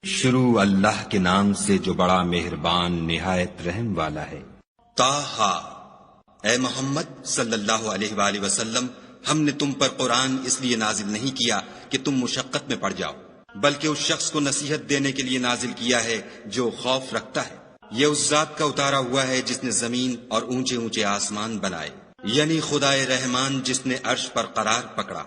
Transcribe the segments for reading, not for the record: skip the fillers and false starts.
شروع اللہ کے نام سے جو بڑا مہربان نہایت رحم والا ہے۔ طٰہٰ، اے محمد صلی اللہ علیہ وآلہ وسلم، ہم نے تم پر قرآن اس لیے نازل نہیں کیا کہ تم مشقت میں پڑ جاؤ، بلکہ اس شخص کو نصیحت دینے کے لیے نازل کیا ہے جو خوف رکھتا ہے۔ یہ اس ذات کا اتارا ہوا ہے جس نے زمین اور اونچے اونچے آسمان بنائے، یعنی خدائے رحمان جس نے عرش پر قرار پکڑا۔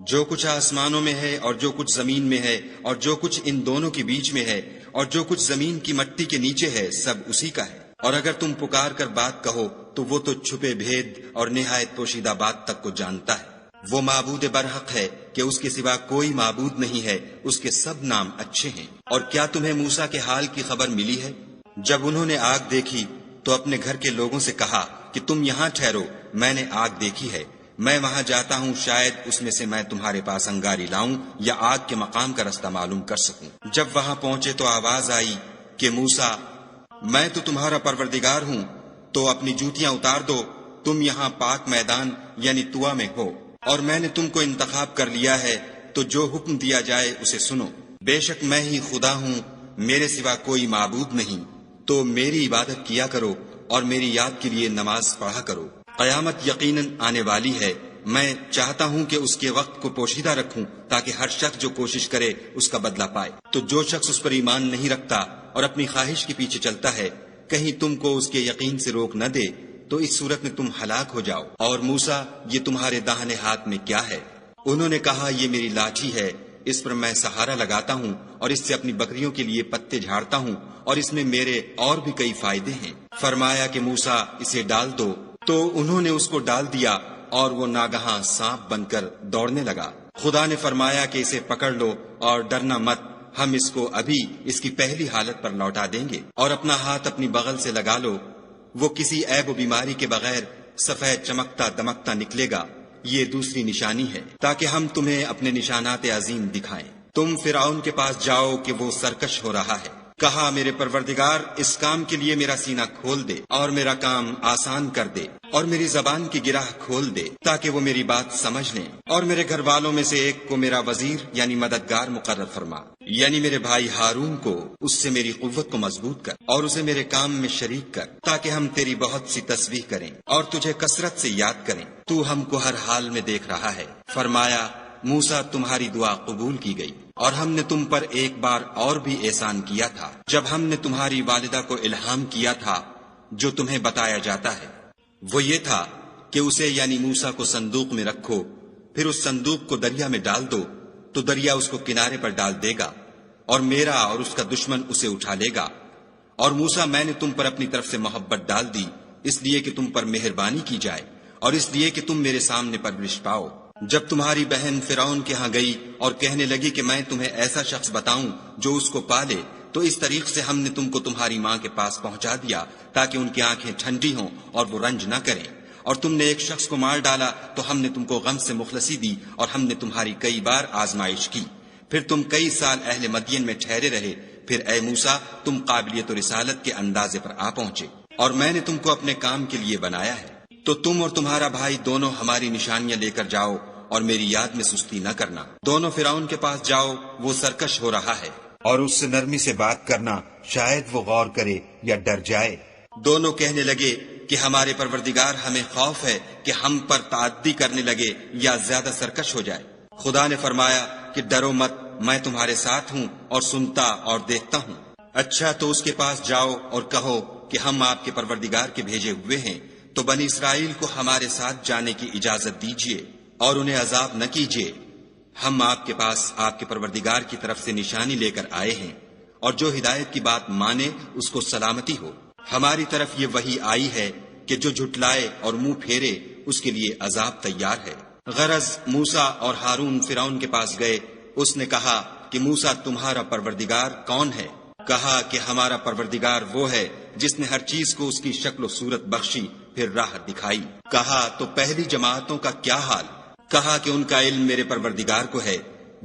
جو کچھ آسمانوں میں ہے اور جو کچھ زمین میں ہے اور جو کچھ ان دونوں کے بیچ میں ہے اور جو کچھ زمین کی مٹی کے نیچے ہے، سب اسی کا ہے۔ اور اگر تم پکار کر بات کہو تو وہ تو چھپے بھید اور نہایت پوشیدہ بات تک کو جانتا ہے۔ وہ معبود برحق ہے کہ اس کے سوا کوئی معبود نہیں ہے، اس کے سب نام اچھے ہیں۔ اور کیا تمہیں موسیٰ کے حال کی خبر ملی ہے؟ جب انہوں نے آگ دیکھی تو اپنے گھر کے لوگوں سے کہا کہ تم یہاں ٹھہرو، میں نے آگ دیکھی ہے، میں وہاں جاتا ہوں، شاید اس میں سے میں تمہارے پاس انگاری لاؤں یا آگ کے مقام کا رستہ معلوم کر سکوں۔ جب وہاں پہنچے تو آواز آئی کہ موسیٰ، میں تو تمہارا پروردگار ہوں، تو اپنی جوتیاں اتار دو، تم یہاں پاک میدان یعنی طویٰ میں ہو، اور میں نے تم کو انتخاب کر لیا ہے، تو جو حکم دیا جائے اسے سنو۔ بے شک میں ہی خدا ہوں، میرے سوا کوئی معبود نہیں، تو میری عبادت کیا کرو اور میری یاد کے لیے نماز پڑھا کرو۔ قیامت یقیناً آنے والی ہے، میں چاہتا ہوں کہ اس کے وقت کو پوشیدہ رکھوں تاکہ ہر شخص جو کوشش کرے اس کا بدلہ پائے۔ تو جو شخص اس پر ایمان نہیں رکھتا اور اپنی خواہش کے پیچھے چلتا ہے، کہیں تم کو اس کے یقین سے روک نہ دے تو اس صورت میں تم ہلاک ہو جاؤ۔ اور موسیٰ، یہ تمہارے داہنے ہاتھ میں کیا ہے؟ انہوں نے کہا، یہ میری لاٹھی ہے، اس پر میں سہارا لگاتا ہوں اور اس سے اپنی بکریوں کے لیے پتے جھاڑتا ہوں، اور اس میں میرے اور بھی کئی فائدے ہیں۔ فرمایا کہ موسیٰ، اسے ڈال دو، تو انہوں نے اس کو ڈال دیا اور وہ ناگہاں سانپ بن کر دوڑنے لگا۔ خدا نے فرمایا کہ اسے پکڑ لو اور ڈرنا مت، ہم اس کو ابھی اس کی پہلی حالت پر لوٹا دیں گے، اور اپنا ہاتھ اپنی بغل سے لگا لو، وہ کسی عیب و بیماری کے بغیر سفید چمکتا دمکتا نکلے گا۔ یہ دوسری نشانی ہے تاکہ ہم تمہیں اپنے نشانات عظیم دکھائیں۔ تم فرعون کے پاس جاؤ کہ وہ سرکش ہو رہا ہے۔ کہا، میرے پروردگار، اس کام کے لیے میرا سینہ کھول دے اور میرا کام آسان کر دے، اور میری زبان کی گرہ کھول دے تاکہ وہ میری بات سمجھ لیں، اور میرے گھر والوں میں سے ایک کو میرا وزیر یعنی مددگار مقرر فرما، یعنی میرے بھائی ہارون کو، اس سے میری قوت کو مضبوط کر اور اسے میرے کام میں شریک کر، تاکہ ہم تیری بہت سی تسبیح کریں اور تجھے کثرت سے یاد کریں، تو ہم کو ہر حال میں دیکھ رہا ہے۔ فرمایا، موسیٰ، تمہاری دعا قبول کی گئی، اور ہم نے تم پر ایک بار اور بھی احسان کیا تھا، جب ہم نے تمہاری والدہ کو الہام کیا تھا جو تمہیں بتایا جاتا ہے۔ وہ یہ تھا کہ اسے یعنی موسیٰ کو صندوق میں رکھو، پھر اس صندوق کو دریا میں ڈال دو، تو دریا اس کو کنارے پر ڈال دے گا، اور میرا اور اس کا دشمن اسے اٹھا لے گا۔ اور موسیٰ، میں نے تم پر اپنی طرف سے محبت ڈال دی، اس لیے کہ تم پر مہربانی کی جائے اور اس لیے کہ تم میرے سامنے پرورش پاؤ۔ جب تمہاری بہن فرعون کے ہاں گئی اور کہنے لگی کہ میں تمہیں ایسا شخص بتاؤں جو اس کو پالے، تو اس طریق سے ہم نے تم کو تمہاری ماں کے پاس پہنچا دیا تاکہ ان کی آنکھیں ٹھنڈی ہوں اور وہ رنج نہ کریں۔ اور تم نے ایک شخص کو مار ڈالا تو ہم نے تم کو غم سے مخلصی دی، اور ہم نے تمہاری کئی بار آزمائش کی، پھر تم کئی سال اہل مدین میں ٹھہرے رہے، پھر اے موسیٰ، تم قابلیت و رسالت کے اندازے پر آ پہنچے، اور میں نے تم کو اپنے کام کے لیے بنایا ہے۔ تو تم اور تمہارا بھائی دونوں ہماری نشانیاں لے کر جاؤ اور میری یاد میں سستی نہ کرنا۔ دونوں فرعون کے پاس جاؤ، وہ سرکش ہو رہا ہے، اور اس سے نرمی سے بات کرنا، شاید وہ غور کرے یا ڈر جائے۔ دونوں کہنے لگے کہ ہمارے پروردگار، ہمیں خوف ہے کہ ہم پر تعدی کرنے لگے یا زیادہ سرکش ہو جائے۔ خدا نے فرمایا کہ ڈرو مت، میں تمہارے ساتھ ہوں اور سنتا اور دیکھتا ہوں۔ اچھا، تو اس کے پاس جاؤ اور کہو کہ ہم آپ کے پروردگار کے بھیجے ہوئے ہیں، تو بنی اسرائیل کو ہمارے ساتھ جانے کی اجازت دیجیے اور انہیں عذاب نہ کیجیے۔ ہم آپ کے پاس آپ کے پروردگار کی طرف سے نشانی لے کر آئے ہیں، اور جو ہدایت کی بات مانے اس کو سلامتی ہو۔ ہماری طرف یہ وحی آئی ہے کہ جو جھٹلائے اور منہ پھیرے اس کے لیے عذاب تیار ہے۔ غرض موسیٰ اور ہارون فرعون کے پاس گئے، اس نے کہا کہ موسیٰ، تمہارا پروردگار کون ہے؟ کہا کہ ہمارا پروردگار وہ ہے جس نے ہر چیز کو اس کی شکل و صورت بخشی، پھر راہ دکھائی۔ کہا، تو پہلی جماعتوں کا کیا حال؟ کہا کہ ان کا علم میرے پروردگار کو ہے،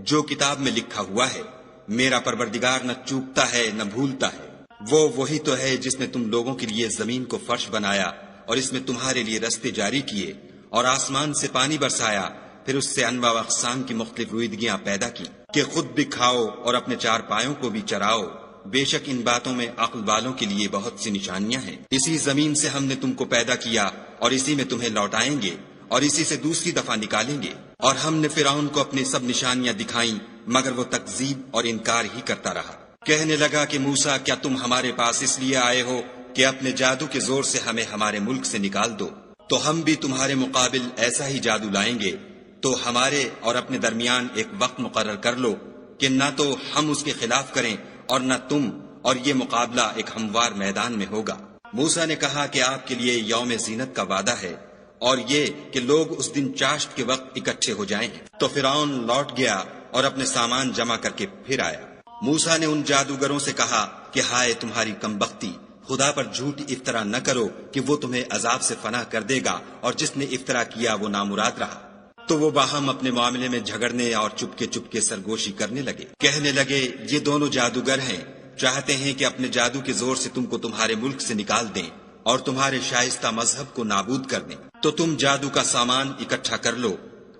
جو کتاب میں لکھا ہوا ہے۔ میرا پروردگار نہ چوکتا ہے نہ بھولتا ہے۔ وہ وہی تو ہے جس نے تم لوگوں کے لیے زمین کو فرش بنایا اور اس میں تمہارے لیے رستے جاری کیے، اور آسمان سے پانی برسایا پھر اس سے انواع و اقسام کی مختلف رویدگیاں پیدا کی کہ خود بھی کھاؤ اور اپنے چار پایوں کو بھی چراؤ، بے شک ان باتوں میں عقل والوں کے لیے بہت سی نشانیاں ہیں۔ اسی زمین سے ہم نے تم کو پیدا کیا اور اسی میں تمہیں لوٹائیں گے اور اسی سے دوسری دفعہ نکالیں گے۔ اور ہم نے فرعون کو اپنی سب نشانیاں دکھائیں مگر وہ تکذیب اور انکار ہی کرتا رہا۔ کہنے لگا کہ موسیٰ، کیا تم ہمارے پاس اس لیے آئے ہو کہ اپنے جادو کے زور سے ہمیں ہمارے ملک سے نکال دو؟ تو ہم بھی تمہارے مقابل ایسا ہی جادو لائیں گے، تو ہمارے اور اپنے درمیان ایک وقت مقرر کر لو کہ نہ تو ہم اس کے خلاف کریں اور نہ تم، اور یہ مقابلہ ایک ہموار میدان میں ہوگا۔ موسیٰ نے کہا کہ آپ کے لیے یوم زینت کا وعدہ ہے اور یہ کہ لوگ اس دن چاشت کے وقت اکٹھے ہو جائیں۔ تو فرعون لوٹ گیا اور اپنے سامان جمع کر کے پھر آیا۔ موسیٰ نے ان جادوگروں سے کہا کہ ہائے تمہاری کمبختی، خدا پر جھوٹ افطرا نہ کرو کہ وہ تمہیں عذاب سے فنا کر دے گا، اور جس نے افطرا کیا وہ نامراد رہا۔ تو وہ باہم اپنے معاملے میں جھگڑنے اور چپکے سرگوشی کرنے لگے۔ کہنے لگے یہ دونوں جادوگر ہیں، چاہتے ہیں کہ اپنے جادو کے زور سے تم کو تمہارے ملک سے نکال دیں اور تمہارے شائستہ مذہب کو نابود کر دیں۔ تو تم جادو کا سامان اکٹھا کر لو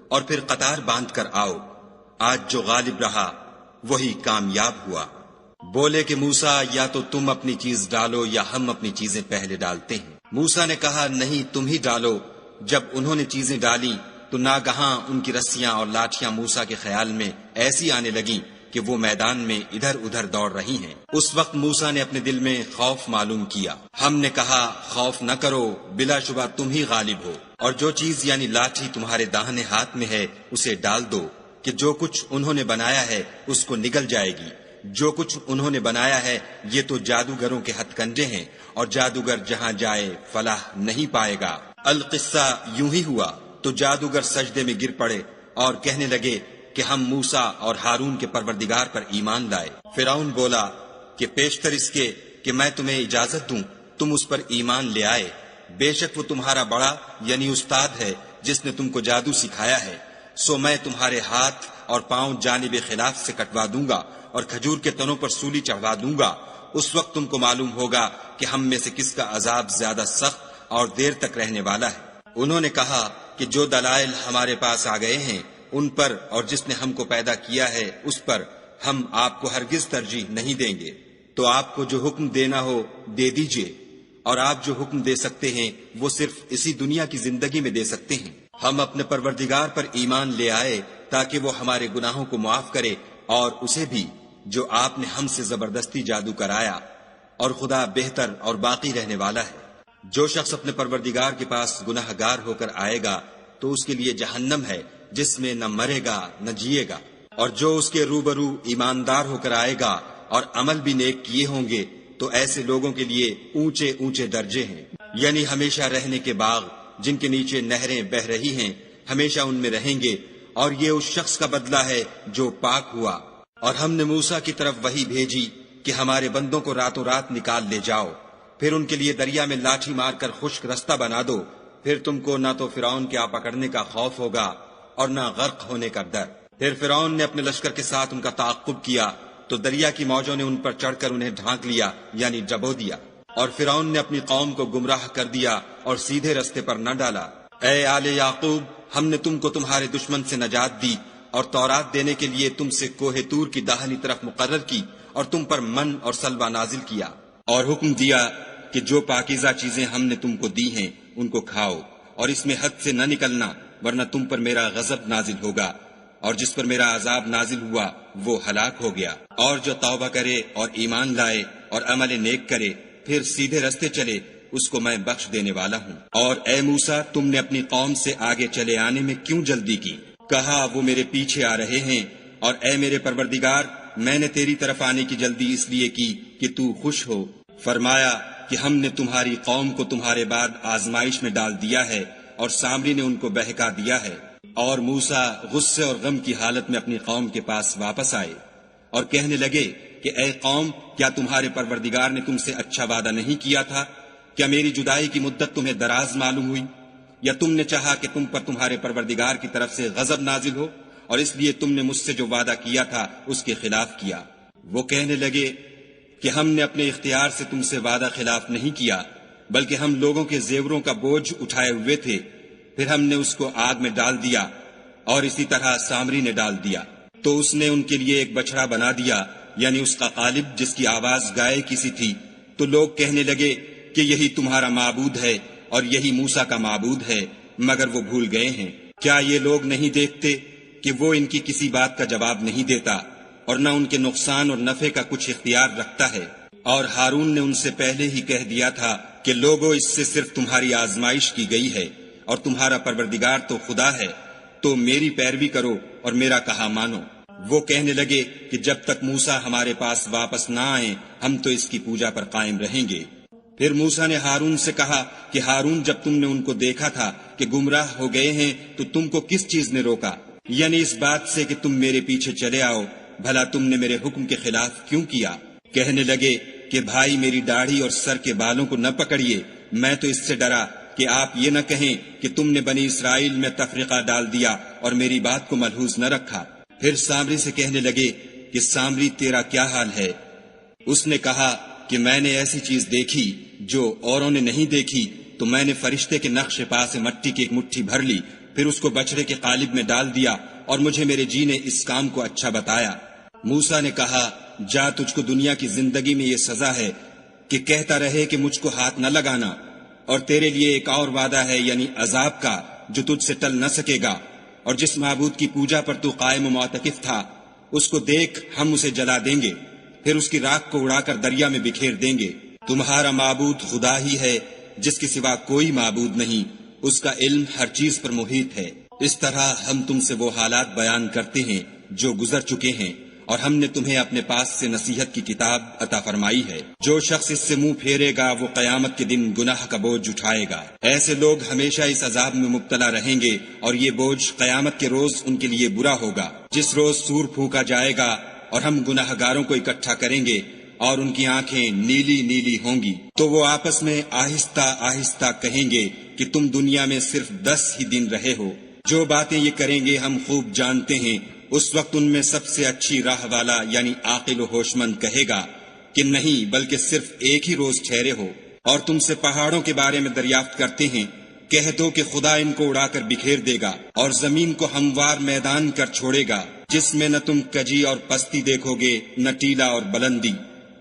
اور پھر قطار باندھ کر آؤ، آج جو غالب رہا وہی کامیاب ہوا۔ بولے کہ موسیٰ، یا تو تم اپنی چیز ڈالو یا ہم اپنی چیزیں پہلے ڈالتے ہیں۔ موسیٰ نے کہا نہیں، تم ہی ڈالو۔ جب انہوں نے چیزیں ڈالی تو ناگہاں ان کی رسیاں اور لاٹھیاں موسیٰ کے خیال میں ایسی آنے لگیں کہ وہ میدان میں ادھر ادھر دوڑ رہی ہیں۔ اس وقت موسیٰ نے اپنے دل میں خوف معلوم کیا۔ ہم نے کہا خوف نہ کرو، بلا شبہ تم ہی غالب ہو، اور جو چیز یعنی لاٹھی تمہارے داہنے ہاتھ میں ہے اسے ڈال دو کہ جو کچھ انہوں نے بنایا ہے اس کو نگل جائے گی۔ جو کچھ انہوں نے بنایا ہے یہ تو جادوگروں کے ہتھ کنڈے ہیں، اور جادوگر جہاں جائے فلاح نہیں پائے گا۔ القصہ یوں ہی ہوا تو جادوگر سجدے میں گر پڑے اور کہنے لگے کہ ہم موسیٰ اور ہارون کے پروردگار پر ایمان لائے۔ فرعون بولا کہ پیشتر اس کے کہ میں تمہیں اجازت دوں تم اس پر ایمان لے آئے، بے شک وہ تمہارا بڑا یعنی استاد ہے جس نے تم کو جادو سکھایا ہے، سو میں تمہارے ہاتھ اور پاؤں جانب خلاف سے کٹوا دوں گا اور کھجور کے تنوں پر سولی چڑھوا دوں گا۔ اس وقت تم کو معلوم ہوگا کہ ہم میں سے کس کا عذاب زیادہ سخت اور دیر تک رہنے والا ہے۔ انہوں نے کہا کہ جو دلائل ہمارے پاس آ گئے ہیں ان پر اور جس نے ہم کو پیدا کیا ہے اس پر ہم آپ کو ہرگز ترجیح نہیں دیں گے، تو آپ کو جو حکم دینا ہو دے دیجئے، اور آپ جو حکم دے سکتے ہیں وہ صرف اسی دنیا کی زندگی میں دے سکتے ہیں۔ ہم اپنے پروردگار پر ایمان لے آئے تاکہ وہ ہمارے گناہوں کو معاف کرے، اور اسے بھی جو آپ نے ہم سے زبردستی جادو کرایا، اور خدا بہتر اور باقی رہنے والا ہے۔ جو شخص اپنے پروردگار کے پاس گناہ گار ہو کر آئے گا تو اس کے لیے جہنم ہے جس میں نہ مرے گا نہ جیے گا، اور جو اس کے روبرو ایماندار ہو کر آئے گا اور عمل بھی نیک کیے ہوں گے تو ایسے لوگوں کے لیے اونچے اونچے درجے ہیں، یعنی ہمیشہ رہنے کے باغ جن کے نیچے نہریں بہ رہی ہیں، ہمیشہ ان میں رہیں گے، اور یہ اس شخص کا بدلہ ہے جو پاک ہوا۔ اور ہم نے موسیٰ کی طرف وحی بھیجی کہ ہمارے بندوں کو راتوں رات نکال لے جاؤ، پھر ان کے لیے دریا میں لاٹھی مار کر خشک رستہ بنا دو، پھر تم کو نہ تو فرعون کے آ پکڑنے کا خوف ہوگا اور نہ غرق ہونے کا ڈر۔ پھر فرعون نے اپنے لشکر کے ساتھ ان کا تعاقب کیا تو دریا کی موجوں نے ان پر چڑھ کر انہیں ڈھانک لیا یعنی ڈبو دیا، اور فرعون نے اپنی قوم کو گمراہ کر دیا اور سیدھے رستے پر نہ ڈالا۔ اے آل یعقوب، ہم نے تم کو تمہارے دشمن سے نجات دی اور تورات دینے کے لیے تم سے کوہ طور کی داہنی طرف مقرر کی، اور تم پر من اور سلوہ نازل کیا، اور حکم دیا کہ جو پاکیزہ چیزیں ہم نے تم کو دی ہیں ان کو کھاؤ، اور اس میں حد سے نہ نکلنا ورنہ تم پر میرا غضب نازل ہوگا، اور جس پر میرا عذاب نازل ہوا وہ ہلاک ہو گیا۔ اور جو توبہ کرے اور ایمان لائے اور عمل نیک کرے پھر سیدھے رستے چلے اس کو میں بخش دینے والا ہوں۔ اور اے موسیٰ، تم نے اپنی قوم سے آگے چلے آنے میں کیوں جلدی کی؟ کہا وہ میرے پیچھے آ رہے ہیں، اور اے میرے پروردگار، میں نے تیری طرف آنے کی جلدی اس لیے کی کہ تو خوش ہو۔ فرمایا کہ ہم نے تمہاری قوم کو تمہارے بعد آزمائش میں ڈال دیا ہے اور سامری نے ان کو بہکا دیا ہے۔ اور موسیٰ غصے اور غم کی حالت میں اپنی قوم کے پاس واپس آئے اور کہنے لگے کہ اے قوم، کیا تمہارے پروردگار نے تم سے اچھا وعدہ نہیں کیا تھا؟ کیا میری جدائی کی مدت تمہیں دراز معلوم ہوئی؟ یا تم نے چاہا کہ تم پر تمہارے پروردگار کی طرف سے غضب نازل ہو، اور اس لیے تم نے مجھ سے جو وعدہ کیا تھا اس کے خلاف کیا؟ وہ کہنے لگے کہ ہم نے اپنے اختیار سے تم سے وعدہ خلاف نہیں کیا، بلکہ ہم لوگوں کے زیوروں کا بوجھ اٹھائے ہوئے تھے، پھر ہم نے اس کو آگ میں ڈال دیا، اور اسی طرح سامری نے ڈال دیا۔ تو اس نے ان کے لیے ایک بچڑا بنا دیا، یعنی اس کا قالب جس کی آواز گائے کی سی تھی۔ تو لوگ کہنے لگے کہ یہی تمہارا معبود ہے اور یہی موسیٰ کا معبود ہے، مگر وہ بھول گئے ہیں۔ کیا یہ لوگ نہیں دیکھتے کہ وہ ان کی کسی بات کا جواب نہیں دیتا اور نہ ان کے نقصان اور نفع کا کچھ اختیار رکھتا ہے؟ اور ہارون نے ان سے پہلے ہی کہہ دیا تھا کہ لوگوں، اس سے صرف تمہاری آزمائش کی گئی ہے اور تمہارا پروردگار تو خدا ہے، تو میری پیروی کرو اور میرا کہا مانو۔ وہ کہنے لگے کہ جب تک موسیٰ ہمارے پاس واپس نہ آئیں ہم تو اس کی پوجا پر قائم رہیں گے۔ پھر موسیٰ نے ہارون سے کہا کہ ہارون، جب تم نے ان کو دیکھا تھا کہ گمراہ ہو گئے ہیں تو تم کو کس چیز نے روکا؟ یعنی اس بات سے کہ تم میرے پیچھے چلے آؤ، بھلا تم نے میرے حکم کے خلاف کیوں کیا؟ کہنے لگے کہ بھائی، میری داڑھی اور سر کے بالوں کو نہ پکڑیے، میں تو اس سے ڈرا کہ آپ یہ نہ کہیں کہ تم نے بنی اسرائیل میں تفرقہ ڈال دیا اور میری بات کو ملحوظ نہ رکھا۔ پھر سامری سے کہنے لگے کہ سامری، تیرا کیا حال ہے؟ اس نے کہا کہ میں نے ایسی چیز دیکھی جو اوروں نے نہیں دیکھی، تو میں نے فرشتے کے نقش پا سے مٹی کی ایک مٹھی بھر لی، پھر اس کو بچڑے کے قالب میں ڈال دیا، اور مجھے میرے جی نے اس کام کو اچھا بتایا۔ موسیٰ نے کہا، جا، تجھ کو دنیا کی زندگی میں یہ سزا ہے کہ کہتا رہے کہ مجھ کو ہاتھ نہ لگانا، اور تیرے لیے ایک اور وعدہ ہے، یعنی عذاب کا، جو تجھ سے ٹل نہ سکے گا۔ اور جس معبود کی پوجا پر تو قائم و معتکف تھا، اس کو دیکھ، ہم اسے جلا دیں گے، پھر اس کی راکھ کو اڑا کر دریا میں بکھیر دیں گے۔ تمہارا معبود خدا ہی ہے، جس کے سوا کوئی معبود نہیں، اس کا علم ہر چیز پر محیط ہے۔ اس طرح ہم تم سے وہ حالات بیان کرتے ہیں جو گزر چکے ہیں، اور ہم نے تمہیں اپنے پاس سے نصیحت کی کتاب عطا فرمائی ہے۔ جو شخص اس سے منہ پھیرے گا وہ قیامت کے دن گناہ کا بوجھ اٹھائے گا۔ ایسے لوگ ہمیشہ اس عذاب میں مبتلا رہیں گے، اور یہ بوجھ قیامت کے روز ان کے لیے برا ہوگا، جس روز سور پھونکا جائے گا اور ہم گناہ گاروں کو اکٹھا کریں گے اور ان کی آنکھیں نیلی نیلی ہوں گی۔ تو وہ آپس میں آہستہ آہستہ کہیں گے کہ تم دنیا میں صرف 10 ہی دن رہے ہو۔ جو باتیں یہ کریں گے ہم خوب جانتے ہیں۔ اس وقت ان میں سب سے اچھی راہ والا یعنی عاقل و ہوش مند کہے گا کہ نہیں، بلکہ صرف ایک ہی روز ٹھہرے ہو۔ اور تم سے پہاڑوں کے بارے میں دریافت کرتے ہیں، کہہ دو کہ خدا ان کو اڑا کر بکھیر دے گا اور زمین کو ہموار میدان کر چھوڑے گا، جس میں نہ تم کجی اور پستی دیکھو گے، نہ ٹیلا اور بلندی۔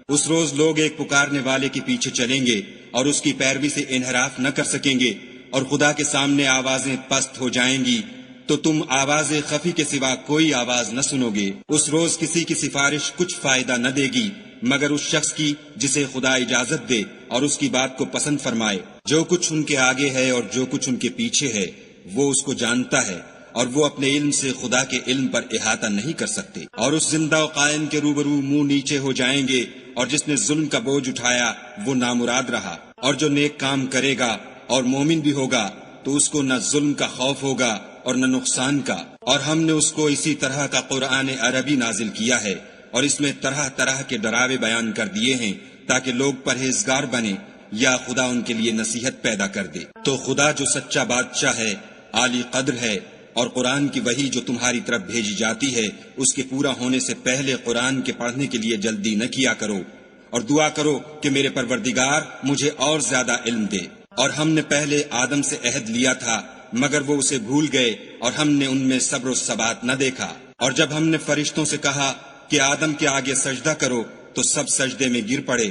اس روز لوگ ایک پکارنے والے کے پیچھے چلیں گے اور اس کی پیروی سے انحراف نہ کر سکیں گے، اور خدا کے سامنے آوازیں پست ہو جائیں گی تو تم آواز خفی کے سوا کوئی آواز نہ سنو گے۔ اس روز کسی کی سفارش کچھ فائدہ نہ دے گی مگر اس شخص کی جسے خدا اجازت دے اور اس کی بات کو پسند فرمائے۔ جو کچھ ان کے آگے ہے اور جو کچھ ان کے پیچھے ہے وہ اس کو جانتا ہے، اور وہ اپنے علم سے خدا کے علم پر احاطہ نہیں کر سکتے۔ اور اس زندہ و قائم کے روبرو منہ نیچے ہو جائیں گے، اور جس نے ظلم کا بوجھ اٹھایا وہ نامراد رہا، اور جو نیک کام کرے گا اور مومن بھی ہوگا تو اس کو نہ ظلم کا خوف ہوگا اور نہ نقصان کا۔ اور ہم نے اس کو اسی طرح کا قرآن عربی نازل کیا ہے، اور اس میں طرح طرح کے ڈراوے بیان کر دیے ہیں تاکہ لوگ پرہیزگار بنے یا خدا ان کے لیے نصیحت پیدا کر دے۔ تو خدا جو سچا بادشاہ ہے، عالی قدر ہے، اور قرآن کی وحی جو تمہاری طرف بھیجی جاتی ہے اس کے پورا ہونے سے پہلے قرآن کے پڑھنے کے لیے جلدی نہ کیا کرو، اور دعا کرو کہ میرے پروردگار مجھے اور زیادہ علم دے۔ اور ہم نے پہلے آدم سے عہد لیا تھا مگر وہ اسے بھول گئے، اور ہم نے ان میں صبر و ثبات نہ دیکھا۔ اور جب ہم نے فرشتوں سے کہا کہ آدم کے آگے سجدہ کرو تو سب سجدے میں گر پڑے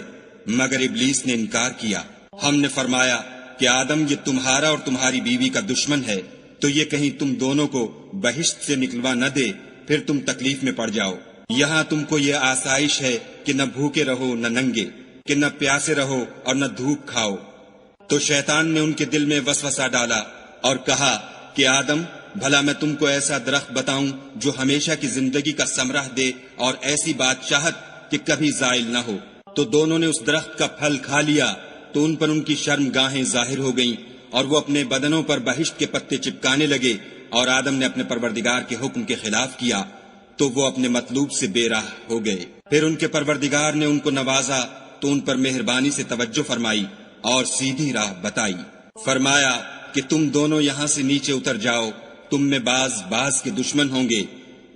مگر ابلیس نے انکار کیا۔ ہم نے فرمایا کہ آدم، یہ تمہارا اور تمہاری بیوی کا دشمن ہے، تو یہ کہیں تم دونوں کو بہشت سے نکلوا نہ دے، پھر تم تکلیف میں پڑ جاؤ۔ یہاں تم کو یہ آسائش ہے کہ نہ بھوکے رہو نہ ننگے، کہ نہ پیاسے رہو اور نہ دھوپ کھاؤ۔ تو شیطان نے ان کے دل میں وسوسہ ڈالا اور کہا کہ آدم، بھلا میں تم کو ایسا درخت بتاؤں جو ہمیشہ کی زندگی کا ثمرہ دے اور ایسی بادشاہت کہ کبھی زائل نہ ہو۔ تو دونوں نے اس درخت کا پھل کھا لیا تو ان پر ان کی شرم گاہیں ظاہر ہو گئیں، اور وہ اپنے بدنوں پر بہشت کے پتے چپکانے لگے، اور آدم نے اپنے پروردگار کے حکم کے خلاف کیا تو وہ اپنے مطلوب سے بے راہ ہو گئے۔ پھر ان کے پروردگار نے ان کو نوازا تو ان پر مہربانی سے توجہ فرمائی اور سیدھی راہ بتائی۔ فرمایا کہ تم دونوں یہاں سے نیچے اتر جاؤ، تم میں بعض کے دشمن ہوں گے۔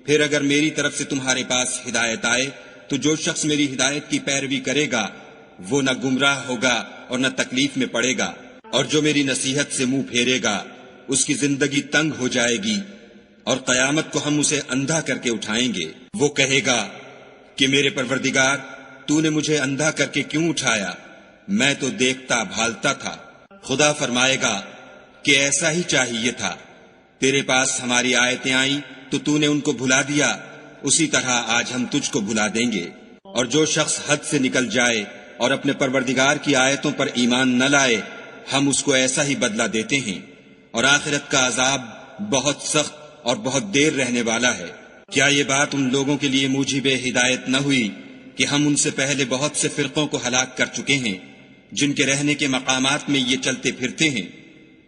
پھر اگر میری طرف سے تمہارے پاس ہدایت آئے تو جو شخص میری ہدایت کی پیروی کرے گا وہ نہ گمراہ ہوگا اور نہ تکلیف میں پڑے گا، اور جو میری نصیحت سے منہ پھیرے گا اس کی زندگی تنگ ہو جائے گی اور قیامت کو ہم اسے اندھا کر کے اٹھائیں گے۔ وہ کہے گا کہ میرے پروردگار، تو نے مجھے اندھا کر کے کیوں اٹھایا؟ میں تو دیکھتا بھالتا تھا۔ خدا فرمائے گا کہ ایسا ہی چاہیے تھا، تیرے پاس ہماری آیتیں آئیں تو نے ان کو بھلا دیا، اسی طرح آج ہم تجھ کو بھلا دیں گے۔ اور جو شخص حد سے نکل جائے اور اپنے پروردگار کی آیتوں پر ایمان نہ لائے، ہم اس کو ایسا ہی بدلہ دیتے ہیں، اور آخرت کا عذاب بہت سخت اور بہت دیر رہنے والا ہے۔ کیا یہ بات ان لوگوں کے لیے موجب ہدایت نہ ہوئی کہ ہم ان سے پہلے بہت سے فرقوں کو ہلاک کر چکے ہیں، جن کے رہنے کے مقامات میں یہ چلتے پھرتے ہیں؟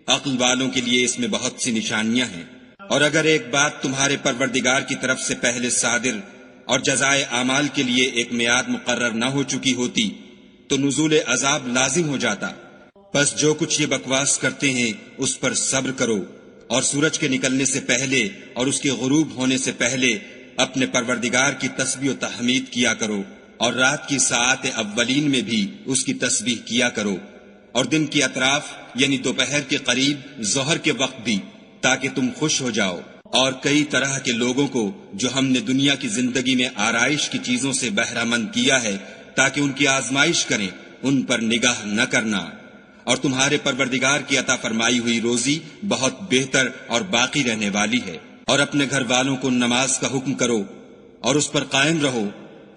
عقل والوں کے لیے اس میں بہت سی نشانیاں ہیں۔ اور اگر ایک بات تمہارے پروردگار کی طرف سے پہلے صادر اور جزائے اعمال کے لیے ایک میعاد مقرر نہ ہو چکی ہوتی تو نزول عذاب لازم ہو جاتا۔ بس جو کچھ یہ بکواس کرتے ہیں اس پر صبر کرو، اور سورج کے نکلنے سے پہلے اور اس کے غروب ہونے سے پہلے اپنے پروردگار کی تسبیح و تحمید کیا کرو، اور رات کی ساعات اولین میں بھی اس کی تسبیح کیا کرو، اور دن کی اطراف یعنی دوپہر کے قریب ظہر کے وقت بھی، تاکہ تم خوش ہو جاؤ۔ اور کئی طرح کے لوگوں کو جو ہم نے دنیا کی زندگی میں آرائش کی چیزوں سے بہرہ مند کیا ہے تاکہ ان کی آزمائش کریں، ان پر نگاہ نہ کرنا۔ اور تمہارے پروردگار کی عطا فرمائی ہوئی روزی بہت بہتر اور باقی رہنے والی ہے۔ اور اپنے گھر والوں کو نماز کا حکم کرو اور اس پر قائم رہو۔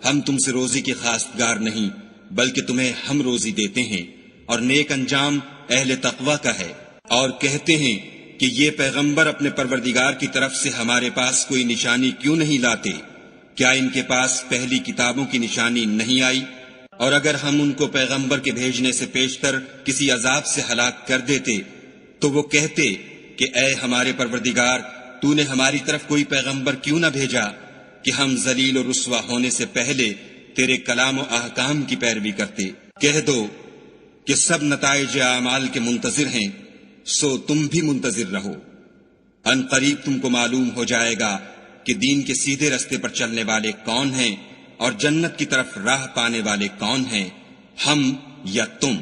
ہم تم سے روزی کے خواستگار نہیں، بلکہ تمہیں ہم روزی دیتے ہیں، اور نیک انجام اہل تقوی کا ہے۔ اور کہتے ہیں کہ یہ پیغمبر اپنے پروردگار کی طرف سے ہمارے پاس کوئی نشانی کیوں نہیں لاتے؟ کیا ان کے پاس پہلی کتابوں کی نشانی نہیں آئی؟ اور اگر ہم ان کو پیغمبر کے بھیجنے سے پیشتر کسی عذاب سے ہلاک کر دیتے تو وہ کہتے کہ اے ہمارے پروردگار، تو نے ہماری طرف کوئی پیغمبر کیوں نہ بھیجا کہ ہم ذلیل و رسوا ہونے سے پہلے تیرے کلام و احکام کی پیروی کرتے۔ کہہ دو کہ سب نتائج اعمال کے منتظر ہیں، سو تم بھی منتظر رہو۔ ان قریب تم کو معلوم ہو جائے گا کہ دین کے سیدھے رستے پر چلنے والے کون ہیں اور جنت کی طرف راہ پانے والے کون ہیں، ہم یا تم۔